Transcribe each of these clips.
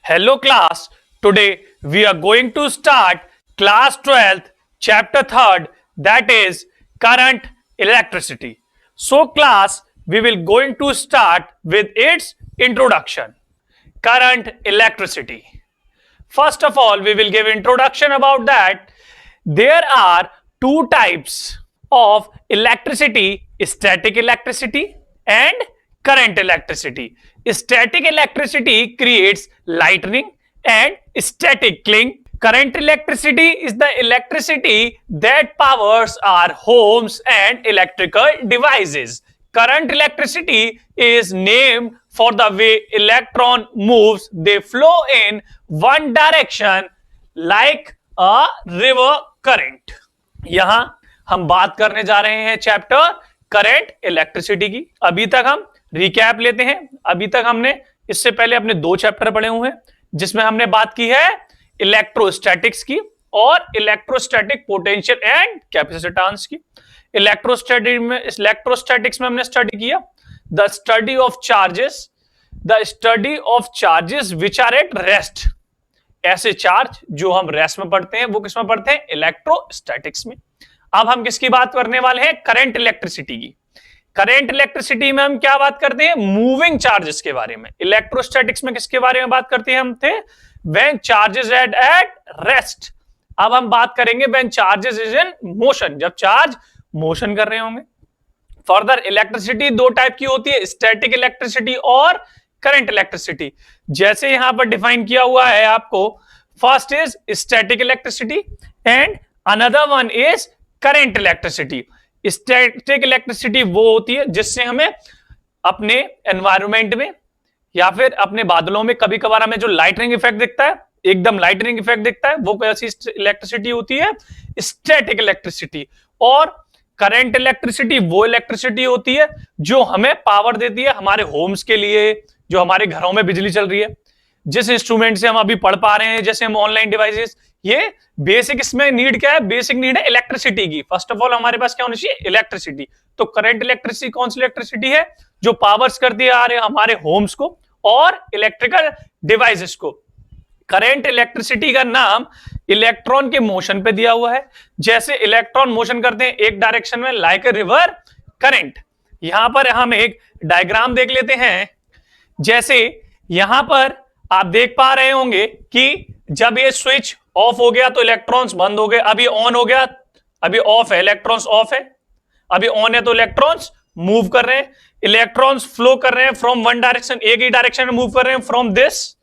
Hello class, today we are going to start class 12th chapter 3rd, that is current electricity. So class, we will going to start with its introduction. Current electricity. First of all, we will give introduction about that. There are two types of electricity: static electricity and current electricity. Static electricity creates lightning and static cling. Current electricity is the electricity that powers our homes and electrical devices. Current electricity is named for the way electron moves. They flow in one direction like a river current. यहां हम बात करने जा रहे हैं chapter current electricity की. अभी तक हम रिकैप लेते हैं. अभी तक हमने इससे पहले अपने दो चैप्टर पढ़े हुए हैं जिसमें हमने बात की है इलेक्ट्रोस्टैटिक्स की और इलेक्ट्रोस्टैटिक पोटेंशियल एंड कैपेसिटेंस की. इलेक्ट्रोस्टैटिक्स में हमने स्टडी किया the study of charges which are at rest. ऐसे चार्ज जो हम रेस्ट में पढ़ते हैं वो किस में पढ़ते हैं? इलेक्ट्रोस्टैटिक्स में. अब हम किसकी बात करने वाले हैं? करंट इलेक्ट्रिसिटी की. करंट इलेक्ट्रिसिटी में हम क्या बात करते हैं? मूविंग चार्जेस के बारे में. इलेक्ट्रोस्टैटिक्स में किसके बारे में बात करते हैं हम थे? When charges at rest. अब हम बात करेंगे when charges is in motion, जब चार्ज मोशन कर रहे होंगे. फर्दर इलेक्ट्रिसिटी दो टाइप की होती है, स्टैटिक इलेक्ट्रिसिटी और करंट इलेक्ट्रिसिटी. जैसे यहां पर डिफाइन किया हुआ है आपको, first is static electricity and another one is current electricity. Static electricity वो होती है जिससे हमें अपने एनवायरमेंट में या फिर अपने बादलों में कभी कभार हमें जो लाइटनिंग इफेक्ट दिखता है, एकदम लाइटनिंग इफेक्ट दिखता है, वो कैसी इलेक्ट्रिसिटी होती है? Static electricity. और करंट इलेक्ट्रिसिटी वो इलेक्ट्रिसिटी होती है जो हमें पावर देती है हमारे होम्स के लिए, जो हमारे घरों में बिजली चल रही है, जिस इंस्ट्रूमेंट से हम अभी पढ़ पा रहे हैं, जैसे हम ऑनलाइन डिवाइसेस. ये बेसिक इसमें नीड क्या है? बेसिक नीड है इलेक्ट्रिसिटी की. फर्स्ट ऑफ ऑल हमारे पास क्या होनी चाहिए? इलेक्ट्रिसिटी. तो करंट इलेक्ट्रिसिटी कौन सी इलेक्ट्रिसिटी है? जो पावर्स करती है हमारे होम्स को और इलेक्ट्रिकल डिवाइसेस को. करंट इलेक्ट्रिसिटी का नाम इलेक्ट्रॉन के मोशन पे दिया हुआ है. जैसे इलेक्ट्रॉन मोशन करते हैं एक डायरेक्शन में लाइक ए रिवर करंट. यहां पर हम एक डायग्राम देख लेते हैं. जैसे यहां पर आप देख पा रहे होंगे कि जब ये स्विच ऑफ हो गया तो इलेक्ट्रॉन्स बंद हो गए. अभी ऑन हो गया, अभी ऑफ है, इलेक्ट्रॉन्स ऑफ है. अभी ऑन है तो इलेक्ट्रॉन्स मूव कर रहे हैं. इलेक्ट्रॉन्स फ्लो कर रहे हैं फ्रॉम वन डायरेक्शन, एक ही डायरेक्शन में मूव कर रहे हैं, फ्रॉम दिस,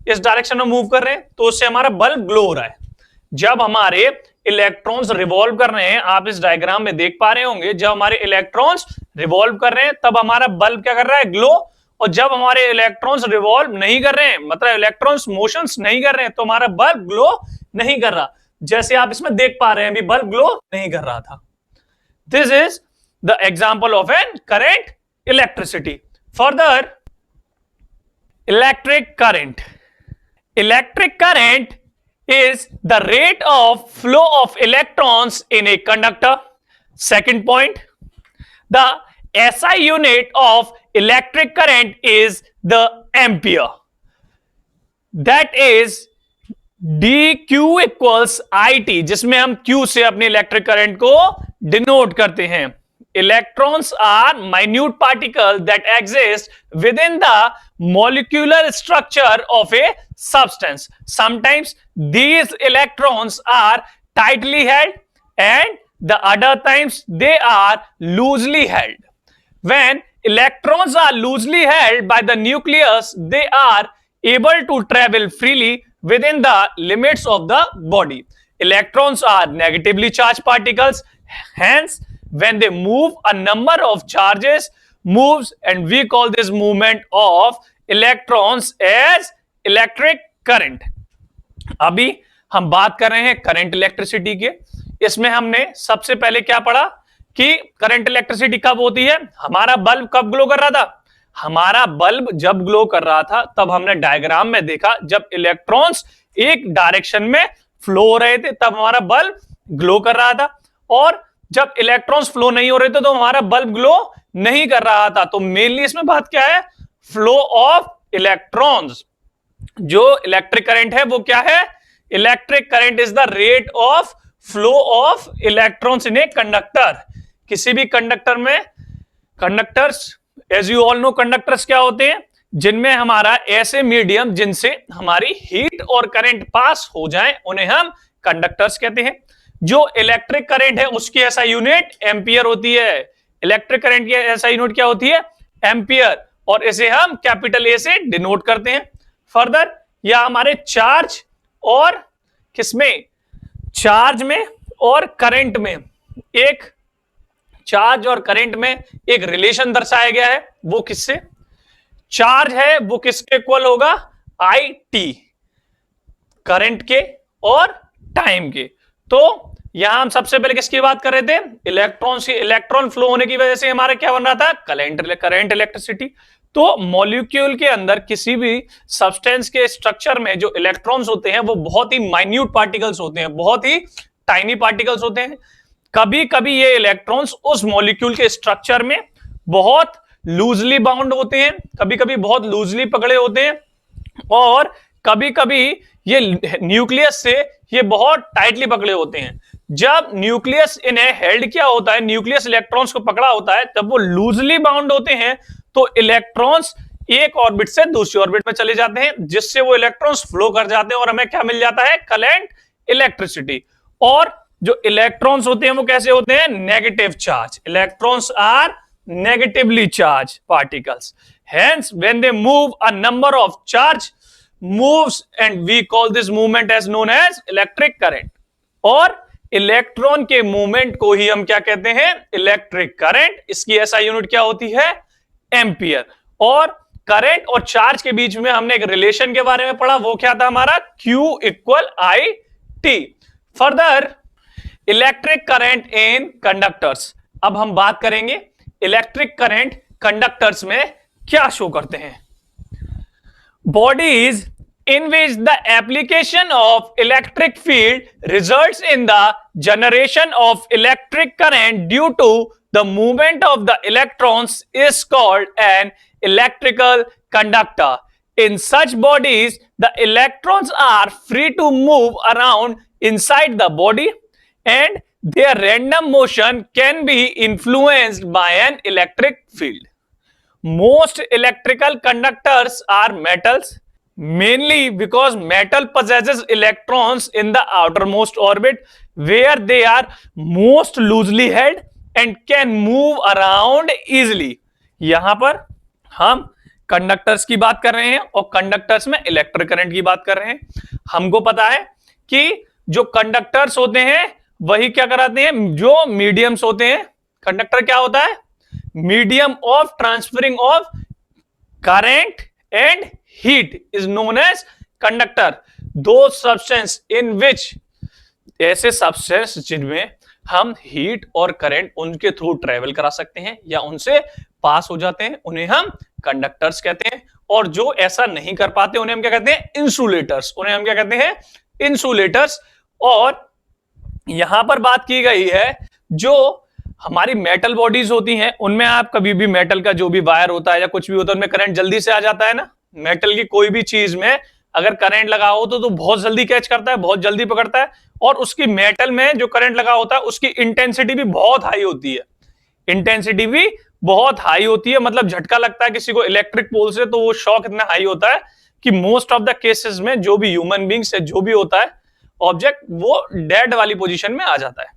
इस डायरेक्शन में मूव कर रहे हैं. तो उससे हमारा बल्ब ग्लो हो रहा है. जब हमारे इलेक्ट्रॉन्स रिवॉल्व कर रहे हैं, आप इस डायग्राम में देख पा रहे होंगे, जब हमारे इलेक्ट्रॉन्स रिवॉल्व कर रहे हैं तब हमारा बल्ब क्या कर रहा है? ग्लो. और जब हमारे इलेक्ट्रॉन्स रिवॉल्व नहीं कर रहे हैं, मतलब इलेक्ट्रॉन्स मोशंस नहीं कर रहे हैं, तो हमारा बल्ब ग्लो नहीं कर रहा. जैसे आप इसमें देख पा रहे हैं अभी बल्ब ग्लो नहीं कर रहा था. This is the example of an current electricity. Further electric current. Electric current is the rate of flow of electrons in a conductor. Second point, the SI unit of electric current is the ampere. That is dq equals it, जिसमें हम q से अपने electric current को denote करते हैं. Electrons are minute particles that exist within the molecular structure of a substance. Sometimes these electrons are tightly held and the other times they are loosely held. When electrons are loosely held by the nucleus, they are able to travel freely within the limits of the body. Electrons are negatively charged particles, hence when they move, a number of charges moves and we call this movement of electrons as electric current. अभी हम बात कर रहे हैं current electricity के. इसमें हमने सबसे पहले क्या पढ़ा कि करंट इलेक्ट्रिसिटी कब होती है? हमारा बल्ब कब ग्लो कर रहा था? हमारा बल्ब जब ग्लो कर रहा था तब हमने डायग्राम में देखा जब इलेक्ट्रॉन्स एक डायरेक्शन में फ्लो हो रहे थे तब हमारा बल्ब ग्लो कर रहा था. और जब इलेक्ट्रॉन्स फ्लो नहीं हो रहे थे तो हमारा बल्ब ग्लो नहीं कर रहा था. तो मेनली इसमें बात क्या है? Flow of electrons. जो इलेक्ट्रिक करंट है वो क्या है? Electric current is the rate of flow of electrons in a conductor. किसी भी कंडक्टर में, conductors as you all know, conductors क्या होते हैं? जिनमें हमारा ऐसे मीडियम जिनसे हमारी हीट और करंट पास हो जाए उन्हें हम कंडक्टर्स कहते हैं। जो इलेक्ट्रिक करंट है उसकी ऐसा यूनिट एम्पियर होती है। इलेक्ट्रिक करंट की ऐसा यूनिट क्या होती है? एम्पियर। और इसे हम कैपिटल ए से डिनोट करते हैं। फर्दर या हमारे चार्ज और किसमें? चार्ज में और करंट में, एक चार्ज और करंट में एक रिलेशन दर्शाया गया है। वो किससे? चार्ज है वो किसके इक्वल होगा? आई टी, करंट के और टाइम के। तो यहां हम सबसे पहले किसकी बात कर रहे थे? इलेक्ट्रॉन से। इलेक्ट्रॉन फ्लो होने की वजह से हमारा क्या बन रहा था? Current electricity. तो मॉलिक्यूल के अंदर किसी भी सब्सटेंस के स्ट्रक्चर में जो इलेक्ट्रॉन्स होते हैं वो बहुत ही माइन्यूट पार्टिकल्स होते हैं, बहुत ही टाइनी पार्टिकल्स होते हैं। कभी कभी ये इलेक्ट्रॉन्स उस मॉलिक्यूल के स्ट्रक्चर में बहुत लूजली बाउंड होते हैं, कभी कभी बहुत लूजली पकड़े होते हैं, और कभी कभी ये न्यूक्लियस से ये बहुत टाइटली पकड़े होते हैं। जब न्यूक्लियस इन्हें हेल्ड किया होता है, न्यूक्लियस इलेक्ट्रॉन्स को पकड़ा होता है, तब वो लूजली बाउंड होते हैं, तो इलेक्ट्रॉन्स एक ऑर्बिट से दूसरी ऑर्बिट में चले जाते हैं, जिससे वो इलेक्ट्रॉन्स फ्लो कर जाते हैं और हमें क्या मिल जाता है? Current electricity. और जो इलेक्ट्रॉन्स होते हैं वो कैसे होते हैं? Negative charge. Electrons are negatively charged particles. Hence, when they move, a number of charge moves, and we call this movement as known as electric current. और इलेक्ट्रॉन के मूवमेंट को ही हम क्या कहते हैं? Electric current. इसकी ऐसा यूनिट क्या होती है? एम्पियर। और करंट और चार्ज के बीच में हमने एक रिलेशन के बारे में पढ़ा, वो क्या था हमारा? Q equal I T. Further, electric current in conductors. अब हम बात करेंगे इलेक्ट्रिक करंट कंडक्टर्स में क्या शो करते हैं। Bodies in which the application of electric field results in the generation of electric current due to the movement of the electrons is called an electrical conductor. In such bodies, the electrons are free to move around inside the body, and their random motion can be influenced by an electric field. Most electrical conductors are metals, mainly because metal possesses electrons in the outermost orbit, where they are most loosely held and can move around easily. यहां पर हम conductors की बात कर रहे हैं और conductors में इलेक्ट्रिक करंट की बात कर रहे हैं। हमको पता है कि जो कंडक्टर्स होते हैं वही क्या कराते हैं? जो मीडियम्स होते हैं। कंडक्टर क्या होता है? Medium of transferring of current and heat is known as conductor. दो सब्सटेंस इन विच, ऐसे सब्सटेंस जिनमें हम हीट और करंट उनके थ्रू ट्रेवल करा सकते हैं या उनसे पास हो जाते हैं, उन्हें हम कंडक्टर्स कहते हैं। और जो ऐसा नहीं कर पाते उन्हें हम क्या कहते हैं? इंसुलेटर्स। उन्हें हम क्या कहते हैं? इंसुलेटर्स। और यहां पर बात की गई है जो हमारी मेटल बॉडीज होती हैं उनमें आप कभी भी मेटल का जो भी वायर होता है या कुछ भी होता है उनमें करंट जल्दी से आ जाता है ना। मेटल की कोई भी चीज में अगर करंट लगा हो तो बहुत जल्दी कैच करता है, बहुत जल्दी पकड़ता है। और उसकी मेटल में जो करंट लगा होता है उसकी इंटेंसिटी भी बहुत हाई होती है। इंटेंसिटी भी बहुत हाई होती है, मतलब झटका लगता है किसी को इलेक्ट्रिक पोल से तो वो शॉक इतना हाई होता है कि मोस्ट ऑफ द केसेस में जो भी ह्यूमन बींग्स है, जो भी होता है ऑब्जेक्ट, वो डेड वाली पोजीशन में आ जाता है।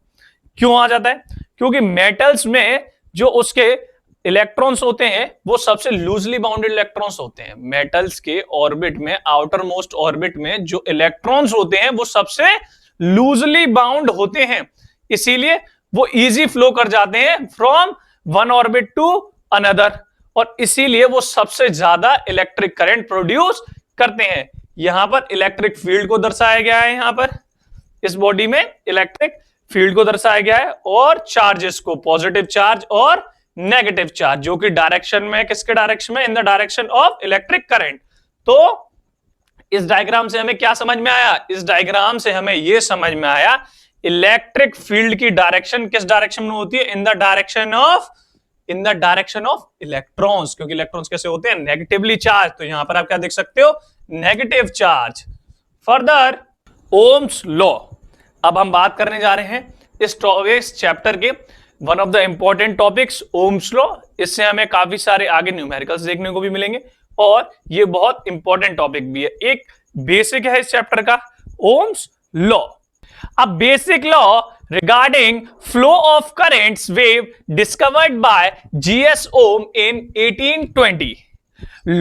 क्यों आ जाता है? क्योंकि मेटल्स में जो उसके इलेक्ट्रॉन्स होते हैं वो सबसे लूजली बाउंडेड इलेक्ट्रॉन्स होते हैं। मेटल्स के ऑर्बिट में, आउटर मोस्ट ऑर्बिट में जो इलेक्ट्रॉन्स होते हैं वो सबसे लूजली बाउंड होते हैं, इसीलिए वो इजी फ्लो कर जाते हैं from one orbit to another, और इसीलिए वो सबसे ज्यादा इलेक्ट्रिक करंट प्रोड्यूस करते हैं। यहां पर इलेक्ट्रिक फील्ड को दर्शाया गया है, यहां पर इस बॉडी में इलेक्ट्रिक फील्ड को दर्शाया गया है, और चार्जेस को, पॉजिटिव चार्ज और नेगेटिव चार्ज, जो कि डायरेक्शन में, किसके डायरेक्शन में? In the direction of electric current. तो इस डायग्राम से हमें क्या समझ में आया? इस डायग्राम से हमें यह समझ में आया इलेक्ट्रिक फील्ड की डायरेक्शन किस डायरेक्शन में होती है? In the direction of electrons. क्योंकि इलेक्ट्रॉन्स कैसे होते हैं? Negatively charge. तो यहां पर आप क्या देख सकते हो? Negative charge. Further Ohm's law. अब हम बात करने जा रहे हैं इस चैप्टर के one of the important topics Ohm's law. इससे हमें काफी सारे आगे न्यूमेरिकल्स देखने को भी मिलेंगे और ये बहुत इंपॉर्टेंट टॉपिक भी है। एक बेसिक है इस चैप्टर का Ohm's law. A basic law regarding flow of currents wave discovered by G.S. Ohm in 1820.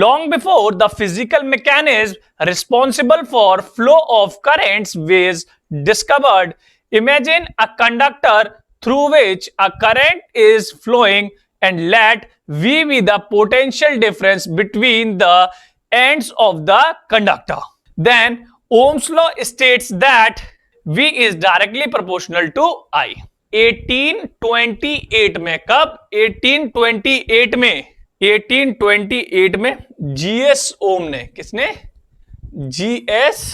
Long before the physical mechanism responsible for flow of currents was discovered, imagine a conductor through which a current is flowing and let V be the potential difference between the ends of the conductor. Then Ohm's law states that V is directly proportional to I. 1828 में, कब? 1828 में GS ओम ने, किसने? GS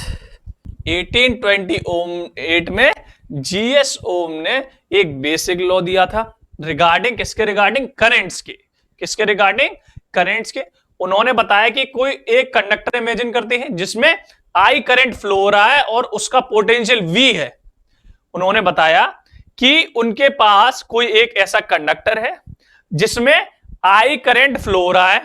1828 में GS ओम ने एक basic law दिया था रिगार्डिंग किसके? रिगार्डिंग करंट्स के। किसके रिगार्डिंग? करंट्स के। उन्होंने बताया कि कोई एक कंडक्टर इमेजिन करते हैं जिसमें आई करंट फ्लो हो रहा है और उसका पोटेंशियल वी है। उन्होंने बताया कि उनके पास कोई एक ऐसा कंडक्टर है जिसमें आई करंट फ्लो हो रहा है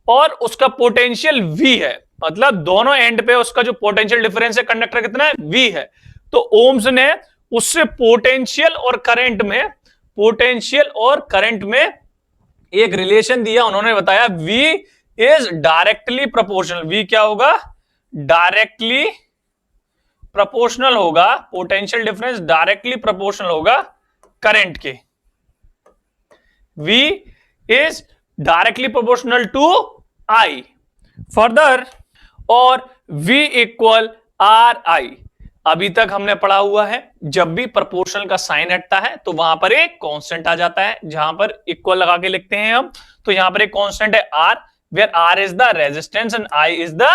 और उसका पोटेंशियल वी है, मतलब दोनों एंड पे उसका जो पोटेंशियल डिफरेंस है कंडक्टर कितना है? वी है। तो ओम्स ने उससे पोटेंशियल और करंट में एक रिलेशन दिया। उन्होंने बताया V is directly proportional. V क्या होगा? डायरेक्टली प्रोपोर्शनल होगा, पोटेंशियल डिफरेंस डायरेक्टली प्रोपोर्शनल होगा करंट के। V is directly proportional to I। Further और V इक्वल RI। अभी तक हमने पढ़ा हुआ है जब भी प्रोपोर्शनल का साइन हटता है तो वहां पर एक कांस्टेंट आ जाता है। जहां पर इक्वल लगा के लिखते हैं हम, तो यहां पर एक कांस्टेंट है R, where R is the resistance and I is the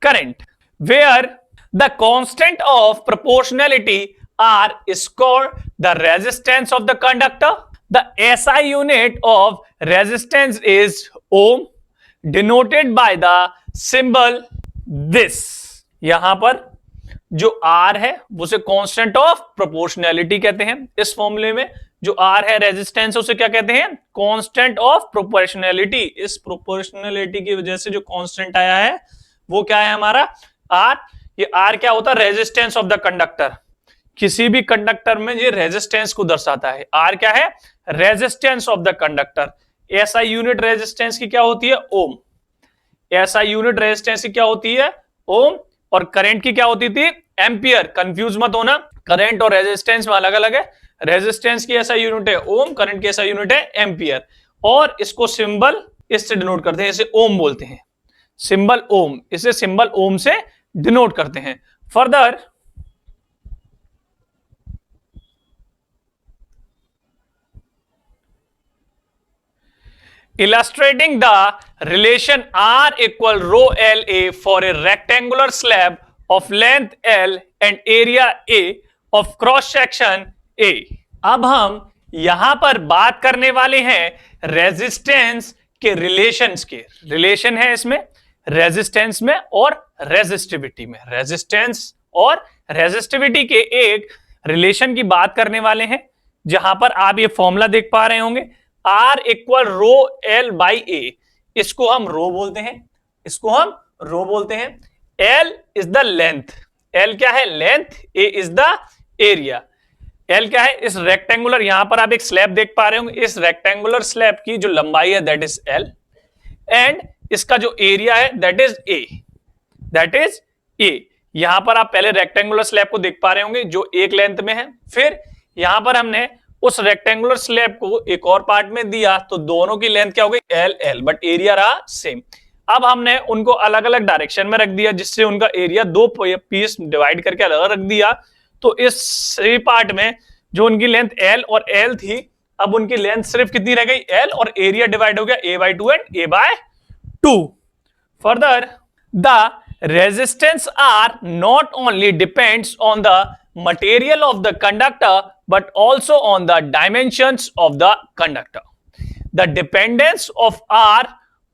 current, where the constant of proportionality R is called the resistance of the conductor. The SI unit of resistance is ohm, denoted by the symbol this। यहां पर जो R है उसे constant of proportionality कहते हैं। इस फॉर्मूले में जो R है रेजिस्टेंस, उसे क्या कहते हैं? Constant of proportionality. इस प्रोपोर्शनैलिटी की वजह से जो कांस्टेंट आया है वो क्या है हमारा? R। ये R क्या होता है? Resistance of the conductor. किसी भी कंडक्टर में ये रेजिस्टेंस को दर्शाता है। R क्या है? Resistance of the conductor. SI unit resistance की क्या होती है? ओम। SI यूनिट रेजिस्टेंस की क्या होती है? ओम। और करंट की क्या होती थी? एम्पियर। कंफ्यूज मत होना, करंट और रेजिस्टेंस में अलग अलग है। रेजिस्टेंस की ऐसा यूनिट है ओम, करंट की ऐसा यूनिट है एम्पियर। और इसको सिंबल इससे डिनोट करते हैं, इसे ओम बोलते हैं। सिंबल ओम, इसे सिंबल ओम से डिनोट करते हैं। Further illustrating the relation R equal rho LA for a rectangular slab of length L and area A of cross section A। अब हम यहां पर बात करने वाले हैं रेजिस्टेंस के रिलेशंस के। रिलेशन है इसमें रेजिस्टेंस में और रेजिस्टिविटी में। रेजिस्टेंस और रेजिस्टिविटी के एक रिलेशन की बात करने वाले हैं, जहां पर आप ये फॉर्मूला देख पा रहे होंगे R equal rho L by A। इसको हम रो बोलते हैं, इसको हम रो बोलते हैं। L is the length. L क्या है? Length. A is the area. L क्या है? इस रेक्टेंगुलर, यहां पर आप एक स्लैब देख पा रहे होंगे, इस रेक्टेंगुलर स्लैब की जो लंबाई है दैट इज L, एंड इसका जो एरिया है that is A। That is A। यहां पर आप पहले रेक्टेंगुलर स्लैब को देख पा रहे होंगे जो एक लेंथ में है। फिर यहां पर हमने उस रेक्टेंगुलर स्लैब को एक और पार्ट में दिया तो दोनों की लेंथ क्या हो गई? L L, बट एरिया रहा सेम। अब हमने उनको अलग अलग डायरेक्शन में रख दिया जिससे उनका एरिया दो पीस डिवाइड करके अलग अलग रख दिया। तो इस सी पार्ट में जो उनकी लेंथ L और L थी, अब उनकी लेंथ सिर्फ कितनी रह गई? L, और एरिया डिवाइड हो गया A/2 and A/2। Further the resistance R not only depends on the material of the conductor but also on the dimensions of the conductor. The dependence of R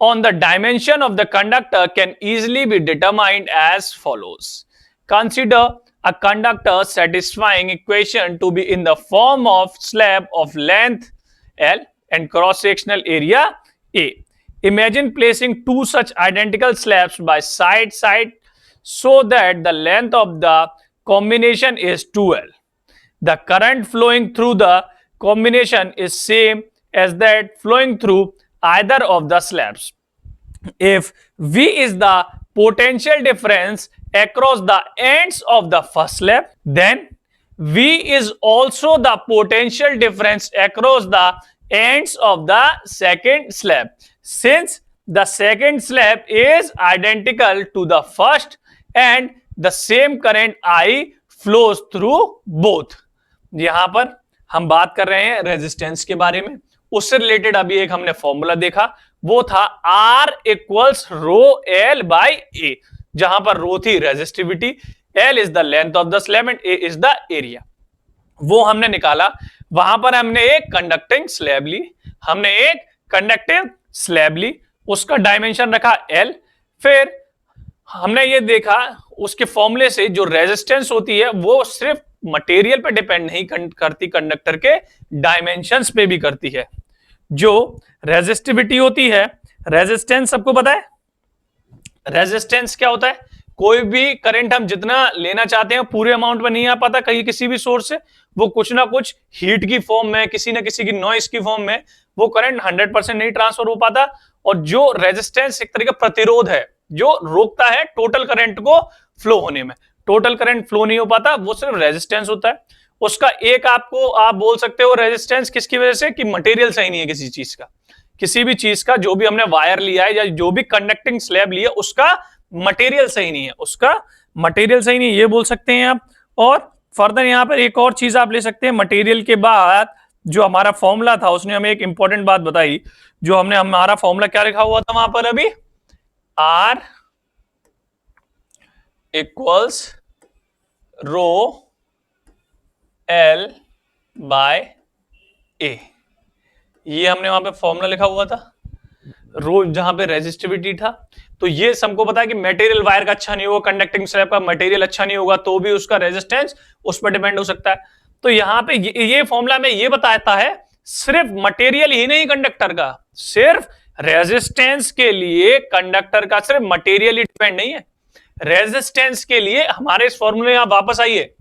on the dimension of the conductor can easily be determined as follows. Consider a conductor satisfying equation to be in the form of slab of length L and cross-sectional area A. Imagine placing two such identical slabs by side so that the length of the combination is 2L. The current flowing through the combination is same as that flowing through either of the slabs. If V is the potential difference across the ends of the first slab, then V is also the potential difference across the ends of the second slab. Since the second slab is identical to the first and the same current I flows through both. यहां पर हम बात कर रहे हैं resistance के बारे में. उससे रिलेटेड अभी एक हमने फॉर्मूला देखा, वो था R equals rho L by A, जहां पर रो थी resistivity, L is the length of the slab and A is the area. वो हमने निकाला. वहां पर हमने एक कंडक्टिंग स्लैब ली, उसका डायमेंशन रखा L. फिर हमने ये देखा उसके फॉर्मूले से जो रेजिस्टेंस होती है वो सिर्फ मटेरियल पे डिपेंड नहीं करती, कंडक्टर के डायमेंशंस पे भी करती है. जो रेजिस्टिविटी होती है, रेजिस्टेंस सबको पता है. रेजिस्टेंस क्या होता है? कोई भी करंट हम जितना लेना चाहते हैं पूरे अमाउंट में नहीं आ पाता कहीं किसी भी सोर्स से, वो कुछ ना कुछ हीट की फॉर्म में, किसी ना किसी की नॉइस की फॉर्म में वो करंट 100% नहीं ट्रांसफर हो पाता. और जो रेजिस्टेंस एक तरह का प्रतिरोध है जो रोकता है टोटल करंट को फ्लो होने में. टोटल करंट फ्लो नहीं हो पाता, वो सिर्फ रेजिस्टेंस होता है. उसका एक आपको आप बोल सकते हो रेजिस्टेंस किसकी वजह से, कि मटेरियल सही नहीं है किसी चीज का. किसी भी चीज का जो भी हमने वायर लिया है या जो भी कंडक्टिंग स्लैब लिया उसका मटेरियल सही नहीं है, ये बोल सकते हैं आप. और फर्दर यहां पर एक और चीज आप ले सकते हैं. मटेरियल के बाद जो हमारा फॉर्मूला था उसने हमें एक इंपॉर्टेंट बात बताई. जो हमने हमारा फॉर्मूला क्या लिखा हुआ था वहां पर अभी, R equals rho L by A. ये हमने वहां पे फॉर्मूला लिखा हुआ था. रो जहां पे रेजिस्टिविटी था, तो ये सबको पता है कि मटेरियल वायर का अच्छा नहीं होगा, कंडक्टिंग स्लैब का मटेरियल अच्छा नहीं होगा तो भी उसका रेजिस्टेंस उस पर डिपेंड हो सकता है. तो यहां पे ये फॉर्मूला में ये बताता है सिर्फ मटेरियल ही नहीं कंडक्टर का, सिर्फ रेजिस्टेंस के लिए कंडक्टर का सिर्फ मटेरियल ही डिपेंड नहीं है. रेजिस्टेंस के लिए हमारे इस फॉर्मूले में वापस आइए,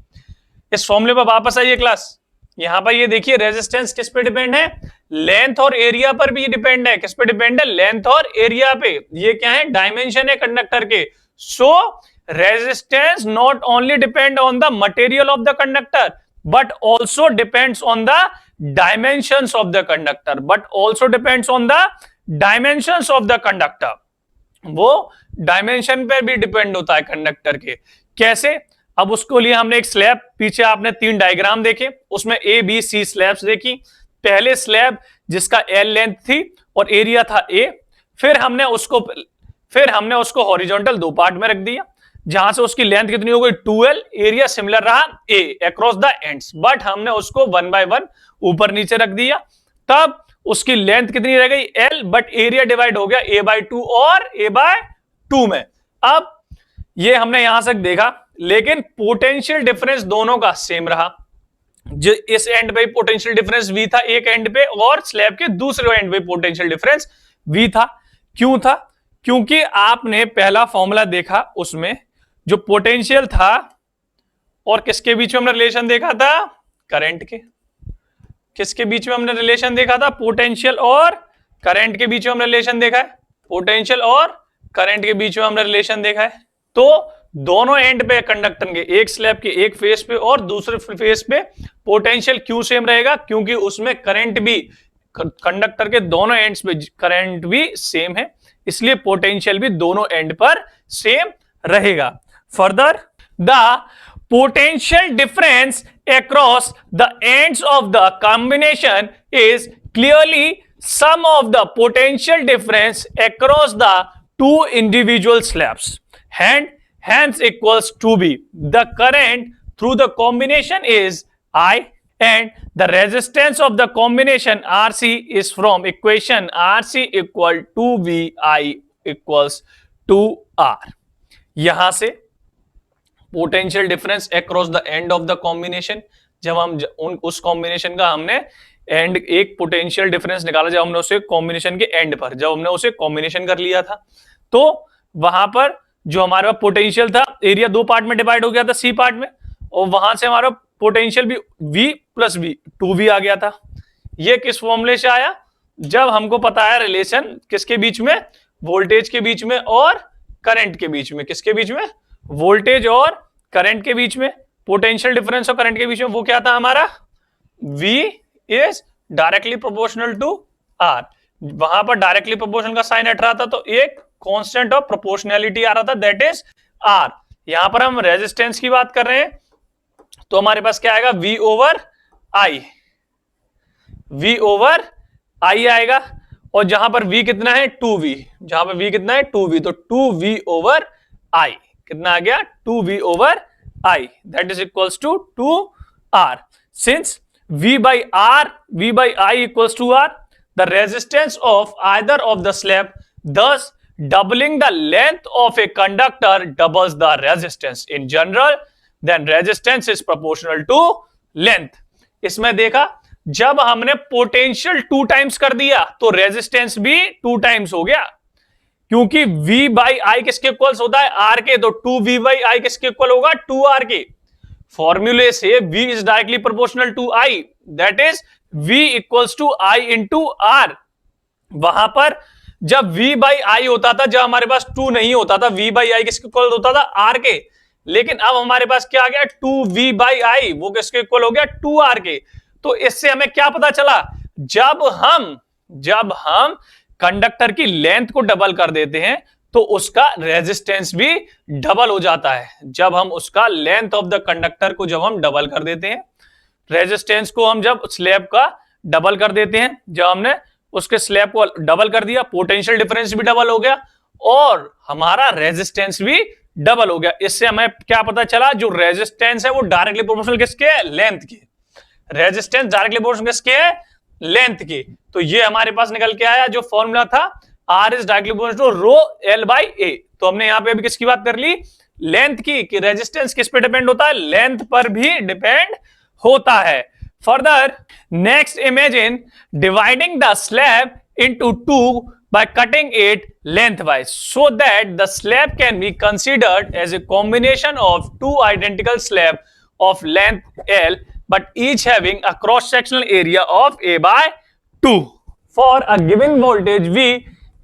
इस फॉर्मूले पर वापस आइए क्लास. यहां पर ये देखिए रेजिस्टेंस किस पे डिपेंड है, लेंथ और एरिया पर भी डिपेंड है. किस पे डिपेंड है, लेंथ और एरिया पे. ये क्या है, डायमेंशन है कंडक्टर के. सो resistance not only depend on the material of the conductor but also depends on the dimensions of the conductor, वो डायमेंशन पे भी डिपेंड होता है कंडक्टर के. कैसे? अब उसको लिए हमने एक स्लैब, पीछे आपने 3 डायग्राम देखे, उसमें A B C स्लैब्स देखी. पहले स्लैब जिसका L लेंथ थी और एरिया था A, फिर हमने उसको हॉरिजॉन्टल 2 पार्ट में रख दिया, जहां से उसकी लेंथ कितनी हो गई 2L, एरिया सिमिलर रहा A across the ends, but हमने उसको 1 by 1 ऊपर नीचे रख दिया. तब उसकी लेंथ कितनी रह गई L, बट एरिया डिवाइड हो गया A by 2 और A by 2 में. अब ये हमने यहां तक देखा, लेकिन पोटेंशियल डिफरेंस दोनों का सेम रहा. जो इस एंड पे पोटेंशियल डिफरेंस V था एक एंड पे, और स्लैब के दूसरे एंड पे पोटेंशियल डिफरेंस V था. क्यों था? क्योंकि आपने पहला फॉर्मूला देखा, उसमें जो पोटेंशियल था और किसके बीच में हमने रिलेशन देखा था, करंट के. किसके बीच में हमने रिलेशन देखा था, पोटेंशियल और करंट के बीच में हमने रिलेशन देखा है. पोटेंशियल और करंट के बीच में हमने रिलेशन देखा है. तो दोनों एंड पे कंडक्टर के, एक स्लैब के एक फेस पे और दूसरे फेस पे पोटेंशियल क्यों सेम रहेगा, क्योंकि उसमें करंट भी, कंडक्टर के दोनों एंड्स पे करंट भी सेम है, इसलिए पोटेंशियल भी दोनों एंड पर सेम रहेगा. Further the potential difference across the ends of the combination is clearly sum of the potential difference across the two individual slabs, and hence equals to B. The current through the combination is I and the resistance of the combination RC is from equation RC equal to VI equals to R। यहां से potential difference across the end of the combination, जब हम उस combination का हमने and एक potential difference निकाला, जब हमने उसे कॉम्बिनेशन के एंड पर जब हमने उसे कॉम्बिनेशन कर लिया था, तो वहां पर जो हमारे पास पोटेंशियल था, एरिया दो पार्ट में डिवाइड हो गया था, सी पार्ट में, और वहां से हमारा पोटेंशियल भी V प्लस V 2V आ गया था। ये किस फॉर्मूले से आया? जब हमको पता है रिलेशन किसके बीच में, वोल्टेज के बीच में और करंट के बीच में। किसके बीच में? वोल्टेज और करंट के बीच में, पोटेंशियल डिफरेंस और करंट के बीच में। वो क्या था हमारा? V is directly proportional to R। वहां पर डायरेक्टली प्रोपोर्शनल का साइन हट रहा था, तो एक कांस्टेंट ऑफ प्रोपोर्शनैलिटी आ रहा था, दैट इज R। यहां पर हम रेजिस्टेंस की बात कर रहे हैं, तो हमारे पास क्या आएगा? V over I, V over I आएगा। और जहां पर V कितना है? 2V। जहां पर V कितना है? 2V। तो 2V ओवर I कितना आ गया? 2V over I, that is equals to 2R। Since V by R, V by I equals to R, the resistance of either of the slab, thus doubling the length of a conductor doubles the resistance. In general, then resistance is proportional to length. इसमें देखा, जब हमने potential 2 times कर दिया तो resistance भी 2 times हो गया, क्योंकि V बाई I किसके इक्वल्स होता है? R के। तो 2V बाई I किसके इक्वल होगा? 2R के। फॉर्मूले से V is directly proportional to I, that is V equals to I into R। वहां पर जब V बाई I होता था, जब हमारे पास 2 नहीं होता था, V बाई I किसके इक्वल होता था? R के। लेकिन अब हमारे पास क्या आ गया? 2V बाई I, वो किसके इक्वल हो गया? 2R के। तो इससे हमें क्या पता चला? जब हम कंडक्टर की लेंथ को डबल कर देते हैं तो उसका रेजिस्टेंस भी डबल हो जाता है। जब हम उसका लेंथ ऑफ द कंडक्टर को जब हम डबल कर देते हैं, रेजिस्टेंस को हम जब स्लैब का डबल कर देते हैं, जब हमने उसके स्लैब को डबल कर दिया, पोटेंशियल डिफरेंस भी डबल हो गया और हमारा रेजिस्टेंस भी डबल हो गया। इससे हमें क्या पता चला? जो रेजिस्टेंस है वो डायरेक्टली प्रोपोर्शनल किसके है? लेंथ के। रेजिस्टेंस डायरेक्टली प्रोपोर्शनल किसके है? लेंथ की। तो ये हमारे पास निकल के आया जो फॉर्मूला था, R is directly proportional to rho L by A। तो हमने यहां पे अभी किसकी बात कर ली? लेंथ की, कि रेजिस्टेंस किस पे डिपेंड होता है? लेंथ पर भी डिपेंड होता है। Further next imagine dividing the slab into 2 by cutting it lengthwise so that the slab can be considered as a combination of two identical slab of length L but each having a cross-sectional area of A by 2. For a given voltage V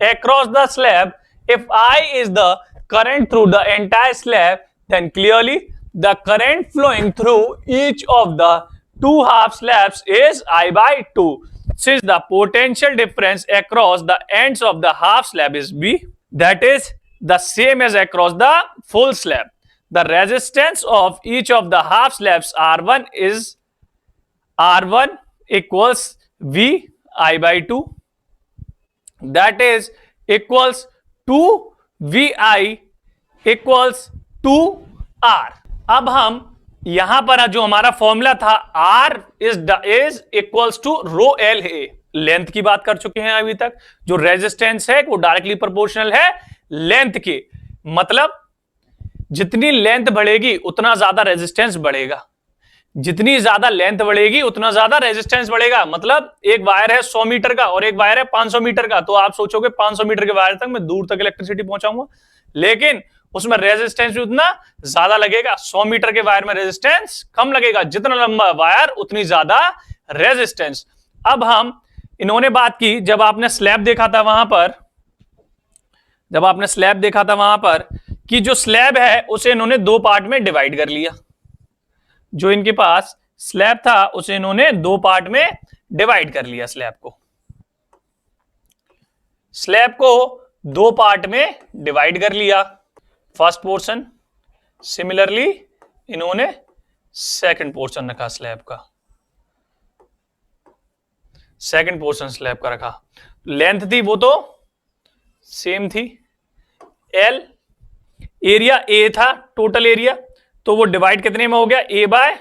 across the slab, if I is the current through the entire slab, then clearly the current flowing through each of the two half slabs is I by 2. Since the potential difference across the ends of the half slab is B, that is the same as across the full slab. The resistance of each of the half slabs R1 is R1 equals V I by 2. That is equals 2 VI equals 2 R. अब हम यहां पर जो हमारा formula था R is equals to rho L है, length की बात कर चुके हैं अभी तक। जो रेजिस्टेंस है वो डायरेक्टली प्रोपोर्शनल है लेंथ के। मतलब जितनी लेंथ बढ़ेगी उतना ज्यादा रेजिस्टेंस बढ़ेगा, जितनी ज्यादा लेंथ बढ़ेगी उतना ज्यादा रेजिस्टेंस बढ़ेगा। मतलब एक वायर है 100 मीटर का और एक वायर है 500 मीटर का, तो आप सोचोगे 500 मीटर के वायर तक मैं दूर तक इलेक्ट्रिसिटी पहुंचाऊंगा, लेकिन उसमें रेजिस्टेंस भी उतना ज्यादा लगेगा। 100 मीटर के वायर में रेजिस्टेंस कम लगेगा, जितना लंबा वायर उतनी ज्यादा रेजिस्टेंस। अब हम इन्होंने बात की, जब आपने स्लैब देखा था वहां पर, जब आपने स्लैब देखा था वहां पर कि जो स्लैब है उसे इन्होंने 2 पार्ट में डिवाइड कर लिया। जो इनके पास स्लैब था उसे इन्होंने 2 पार्ट में डिवाइड कर लिया। स्लैब को 2 पार्ट में डिवाइड कर लिया। फर्स्ट पोर्शन, सिमिलरली इन्होंने सेकंड पोर्शन रखा स्लैब का, सेकंड पोर्शन स्लैब का रखा। लेंथ थी वो तो सेम थी, L एरिया A था, टोटल एरिया, तो वो डिवाइड कितने में हो गया? A बाय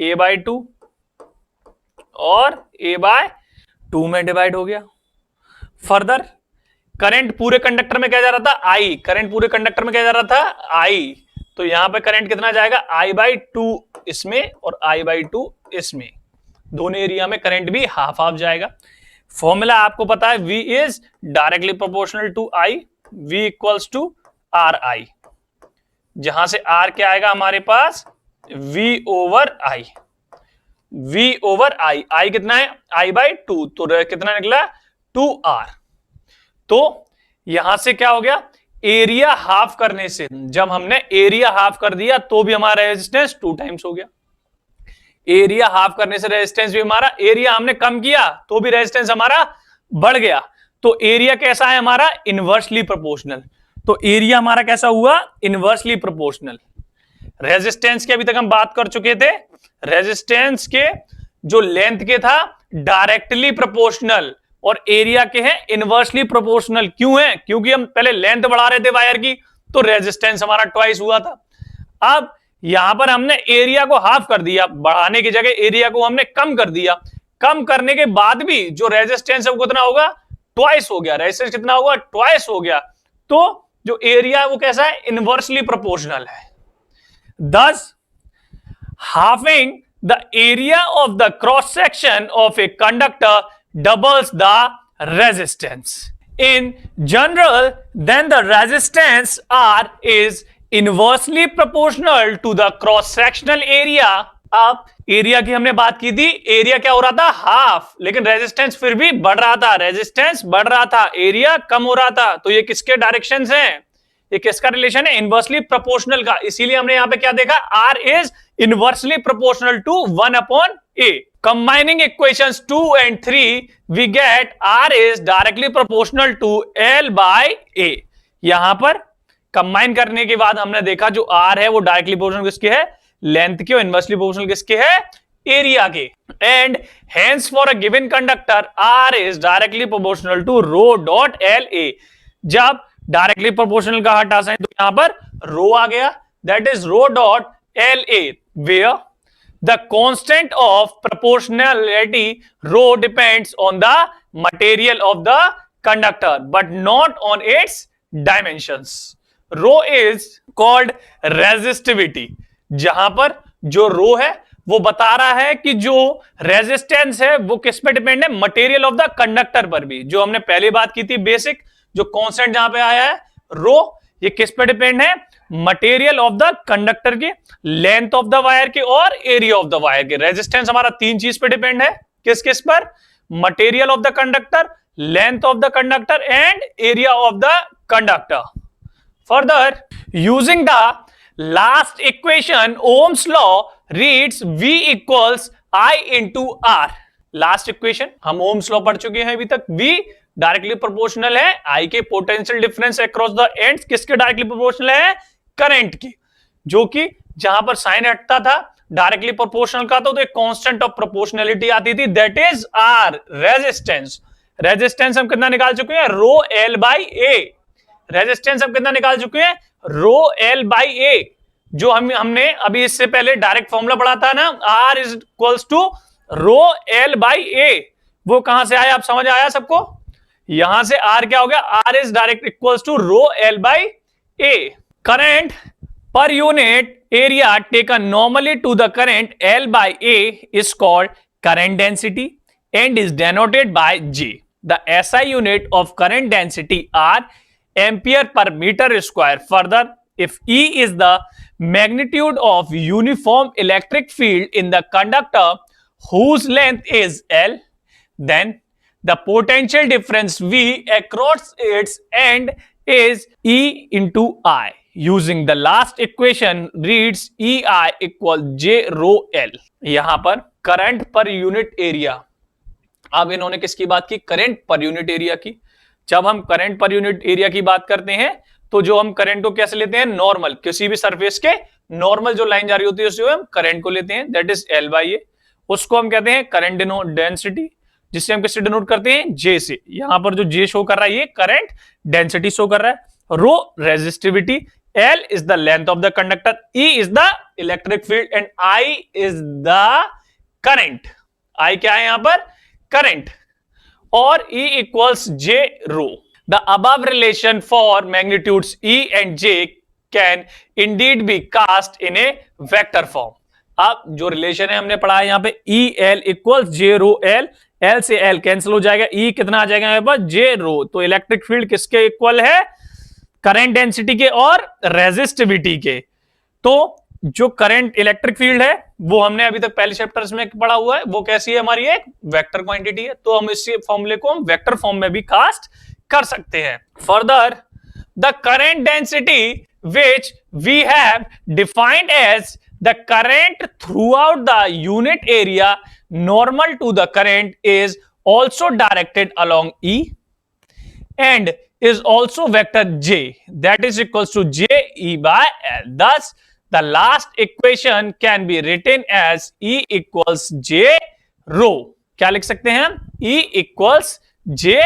A/2 और A/2 में डिवाइड हो गया। फर्दर करंट पूरे कंडक्टर में क्या जा रहा था, I, करंट पूरे कंडक्टर में क्या जा रहा था, I, तो यहां पे करंट कितना जाएगा, I/2 इसमें और I/2 इसमें, दोनों एरिया में करंट भी हाफ हाफ जाएगा। फॉर्मूला आपको पता है, V is directly proportional to I, V equals to RI, जहां से R क्या आएगा हमारे पास, V/I, V/I, I कितना है, I/2, तो कितना निकला 2R। तो यहां से क्या हो गया, एरिया हाफ करने से, जब हमने एरिया हाफ कर दिया तो भी हमारा रेजिस्टेंस 2 टाइम्स हो गया। एरिया हाफ करने से रेजिस्टेंस भी हमारा, एरिया हमने कम किया तो भी रेजिस्टेंस हमारा बढ़ गया। तो एरिया कैसा है हमारा, इनवर्सली प्रोपोर्शनल। तो एरिया हमारा कैसा हुआ, इनवर्सली प्रोपोर्शनल। रेजिस्टेंस की अभी तक हम बात कर चुके थे, रेजिस्टेंस के जो लेंथ के था डायरेक्टली प्रोपोर्शनल और एरिया के हैं इनवर्सली प्रोपोर्शनल। क्यों है, क्योंकि हम पहले लेंथ बढ़ा रहे थे वायर की, तो रेजिस्टेंस हमारा ट्वाइस हुआ था। अब यहां पर हमने एरिया को हाफ कर दिया, बढ़ाने की जगह एरिया को हमने कम कर दिया। कम करने के बाद भी जो रेजिस्टेंस है वो कितना होगा, ट्वाइस हो गया। रेजिस्टेंस कितना होगा, ट्वाइस हो गया। तो जो एरिया है वो कैसा है, इनवर्सली प्रोपोर्शनल है। Thus, halving the area of the cross section of a conductor doubles the resistance. In general, then the resistance R is inversely proportional to the cross sectional area. अब area की हमने बात की थी, area क्या हो रहा था, हाफ, लेकिन रेजिस्टेंस फिर भी बढ़ रहा था, रेजिस्टेंस बढ़ रहा था, एरिया कम हो रहा था। तो ये किसके डायरेक्शंस हैं, ये किसका रिलेशन है, इनवर्सली प्रोपोर्शनल का। इसीलिए हमने यहां पे क्या देखा, R is inversely proportional to 1/A। Combining equations 2 and 3 we get R is directly proportional to L/A। यहां पर कंबाइन करने के बाद हमने देखा जो R है वो डायरेक्टली प्रोपोर्शनल किसके है, लेंथ के, और इनवर्सली प्रोपोर्शनल किसके है, एरिया के। And hence for a given conductor R is directly proportional to ρ.LA। जब डायरेक्टली प्रोपोर्शनल का हटा साइन तो यहां पर रो आ गया, that is ρ.LA, where the constant of proportionality rho depends on the material of the conductor but not on its dimensions. Rho is called resistivity, जहां पर जो रो है वो बता रहा है कि जो रेजिस्टेंस है वो किस पे डिपेंड है, मटेरियल ऑफ द कंडक्टर पर भी। जो हमने पहले बात की थी बेसिक, जो कांस्टेंट जहां पे आया है रो, ये किस पे डिपेंड है, मटेरियल ऑफ द कंडक्टर के, लेंथ ऑफ द वायर के और एरिया ऑफ द वायर के। रेजिस्टेंस हमारा 3 चीज पे डिपेंड है, किस किस पर, material of the conductor, length of the conductor and area of the conductor. Further using the last equation Ohm's law reads V equals I into R। Last equation हम Ohm's law पढ़ चुके हैं अभी तक। V डायरेक्टली प्रोपोर्शनल है I के potential difference across the ends, किसके directly proportional है, करंट की, जो कि जहां पर साइन हटता था डायरेक्टली प्रोपोर्शनल का तो एक कांस्टेंट ऑफ प्रोपोर्शनैलिटी आती थी, that is R, resistance. Resistance हम कितना निकाल चुके हैं, ρL/A। रेजिस्टेंस हम कितना निकाल चुके हैं, ρL/A, जो हमने अभी इससे पहले डायरेक्ट फॉर्मूला पढ़ा था ना, R is equals to ρL/A। वो कहां से आया, आप समझ आया सबको, यहां से R क्या हो गया, R is direct equals to ρL/A। Current per unit area taken normally to the current L/A is called current density and is denoted by J. The SI unit of current density are ampere per meter square. Further, if E is the magnitude of uniform electric field in the conductor whose length is L, then the potential difference V across its end is E into I. Using the last equation reads EI equal J rho L. यहां पर current per unit area, अब इन्होंने किसकी बात की, current per unit area की। जब हम करंट पर यूनिट एरिया की बात करते हैं तो जो हम करंट को कैसे लेते हैं, नॉर्मल, किसी भी सरफेस के नॉर्मल जो लाइन जा रही होती है उससे हम करंट को लेते हैं, दैट इज L/A। उसको हम कहते हैं करंट डेंसिटी, जिससे हम किससे डिनोट करते हैं, J से। यहां पर जो J शो कर रहा है ये करंट डेंसिटी शो कर रहा है। रो resistivity, L is the length of the conductor, E is the electric field and I is the current. I क्या है यहां पर? करंट। और E equals J rho. The above relation for magnitudes E and J can indeed be cast in a vector form. अब जो relation है हमने पढ़ा है यहां पे E L इक्वल्स J रो L, L से L कैंसिल हो जाएगा, E कितना आ जाएगा यहां पर? J रो। तो इलेक्ट्रिक फील्ड किसके इक्वल है? करंट डेंसिटी के और रेजिस्टिविटी के। तो जो करंट इलेक्ट्रिक फील्ड है वो हमने अभी तक पहले चैप्टर्स में पढ़ा हुआ है, वो कैसी है? हमारी एक वेक्टर क्वांटिटी है। तो हम इस फॉर्मूले को हम वेक्टर फॉर्म में भी कास्ट कर सकते हैं। Further the current density which we have defined as the current throughout the unit area normal to the current is also directed along E and is also vector J that is equals to J E by L. Thus, the last equation can be written as E equals J rho. क्या लिख सकते हैं हम? E equals J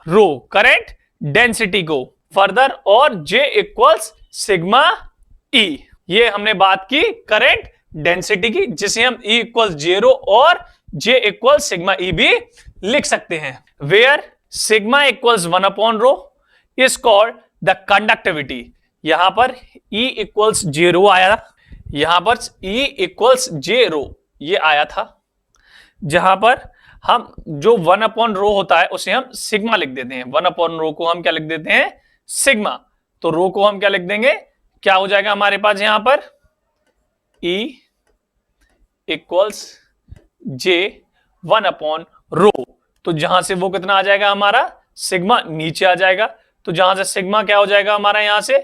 rho current density को further, और J equals sigma E। ये हमने बात की करंट डेंसिटी की, जिसे हम E equals J rho और J equals sigma E भी लिख सकते हैं। Where sigma equals 1 upon rho is called the conductivity। यहां पर E equals J rho आया था, यहां पर E equals J rho ये आया था, जहां पर हम जो 1 upon rho होता है उसे हम सिग्मा लिख देते हैं। 1 upon rho को हम क्या लिख देते हैं? सिग्मा। तो रो को हम क्या लिख देंगे? क्या हो जाएगा हमारे पास यहां पर? E equals J 1 upon rho। तो जहां से वो कितना आ जाएगा हमारा? सिग्मा नीचे आ जाएगा। तो जहां से सिग्मा क्या हो जाएगा हमारा? यहां से,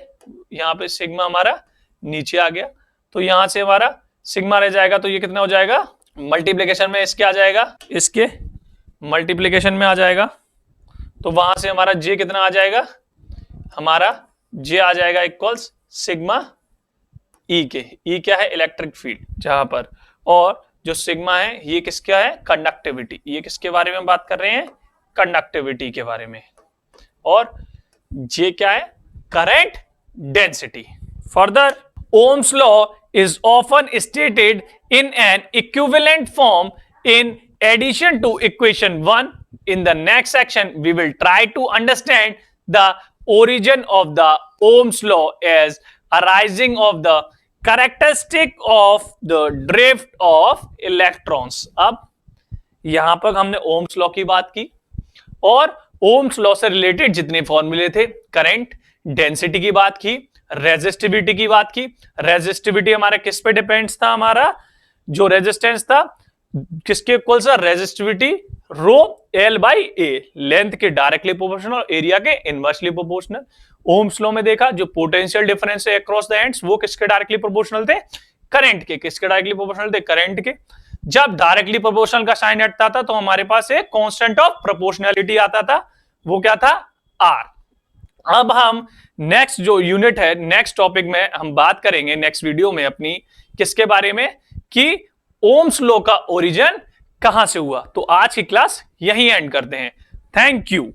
यहां पे सिग्मा हमारा नीचे आ गया, तो यहां से हमारा सिग्मा रह जाएगा। तो ये कितना हो जाएगा? मल्टीप्लीकेशन में इसके आ जाएगा, इसके मल्टीप्लीकेशन में आ जाएगा। तो वहां से हमारा J कितना आ जाएगा? हमारा J आ जाएगा इक्वल्स सिग्मा E के। E क्या है? इलेक्ट्रिक फील्ड जहां पर, और जो सिग्मा है ये किसका है? कंडक्टिविटी। ये किसके बारे में बात कर रहे हैं? कंडक्टिविटी के बारे में। और J क्या है? Current density. Further, Ohm's law is often stated in an equivalent form in addition to equation 1. In the next section, we will try to understand the origin of the Ohm's law as arising of the characteristic of the drift of electrons. अब यहां पर हमने Ohm's law की बात की, और Ohm's law से related जितने फॉर्मूले थे, करंट डेंसिटी की बात की, रेजिस्टिविटी की बात की। रेजिस्टिविटी हमारा किस पे डिपेंड्स था? हमारा जो रेजिस्टेंस था किसके इक्वल सा? Resistivity rho L by A, length के डायरेक्टली प्रोपोर्शनल और एरिया के इनवर्सली प्रोपोर्शनल। ओम्स लॉ में देखा जो पोटेंशियल डिफरेंस है अक्रॉस द एंड्स वो किसके डायरेक्टली प्रोपोर्शनल थे? करंट के। किसके डायरेक्टली प्रोपोर्शनल थे? करंट के। जब डायरेक्टली प्रोपोर्शनल का साइन हटता था तो हमारे पास एक कांस्टेंट ऑफ प्रोपोर्शनैलिटी आता था, वो क्या था? R। अब हम नेक्स्ट जो यूनिट है, नेक्स्ट टॉपिक में हम बात करेंगे नेक्स्ट वीडियो में अपनी, किसके बारे में? कि ओम्स लॉ का ओरिजिन कहां से हुआ। तो आज की क्लास यहीं एंड करते हैं। Thank you.